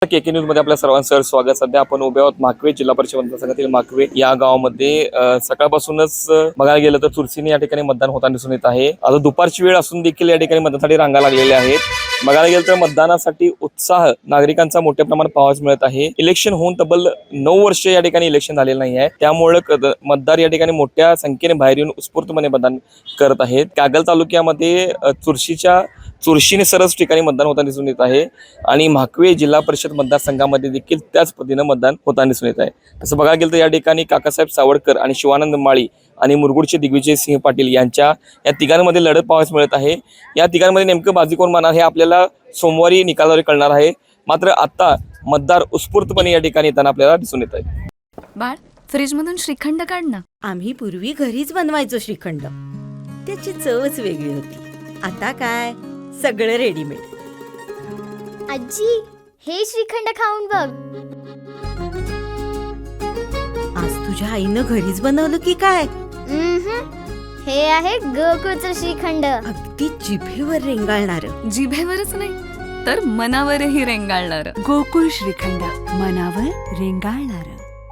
KK news मध्ये आपल्या सर्वांचं स्वागत. सध्या आपण उभे आहोत माकवे जिल्हा परिषद मतदारसंघातील माकवे या गावामध्ये. सकाळपासूनच बघायला गेलं तर चुरशीने या ठिकाणी मतदान होताना दिसून येत आहे. आता दुपारची वेळ असून देखील या ठिकाणी मतदानासाठी रांगा लागलेल्या आहेत. बघायला गेलं तर मतदानासाठी उत्साह नागरिकांचा मोठ्या प्रमाणात पाहावयास मिळत आहे. इलेक्शन होऊन तब्बल 9 वर्ष या ठिकाणी इलेक्शन झालेलं नाही आहे, त्यामुळे मतदार या ठिकाणी मोठ्या संख्येने बाहेर येऊन उत्स्फूर्तपणे मतदान करत आहेत. कागल तालुक्यामध्ये चुरशीने सरस ठिकाणी मतदान होताना दिसून येत आहे आणि माकवे जिल्हा परिषद मतदारसंघामध्ये देखील त्याच पद्धतीने मतदान होताना दिसून येत आहे. तसं बघायला गेलं तर या ठिकाणी काकासाहेब सावडकर आणि शिवानंद माळी आणि मुरगुडचे दिग्विजय सिंह पाटील यांच्या या तिघांमध्ये लढत पाहावयास मिळत आहे. या तिघांमध्ये नेमकं बाजी कोण मारणार हे आपल्याला सोमवारी निकालाद्वारे कळणार आहे. मात्र आता मतदार उत्स्फूर्तपणे या ठिकाणी येताना आपल्याला दिसून येत आहे. बाळ, फ्रीज मधून श्रीखंड काढ ना. आम्ही पूर्वी घरीच बनवायचो श्रीखंड, त्याची चवच वेगळी होती. आता काय सगळं रेडीमेड. आजी, हे श्रीखंड खाऊन बघ. आज तुझ्या आईनं घरीच बनवलं की काय? हे आहे गोकुळचं श्रीखंड. अगदी जिभेवर रेंगाळणार. जिभेवरच नाही तर मनावरही रेंगाळणार. गोकुळ श्रीखंड, मनावर रेंगाळणार.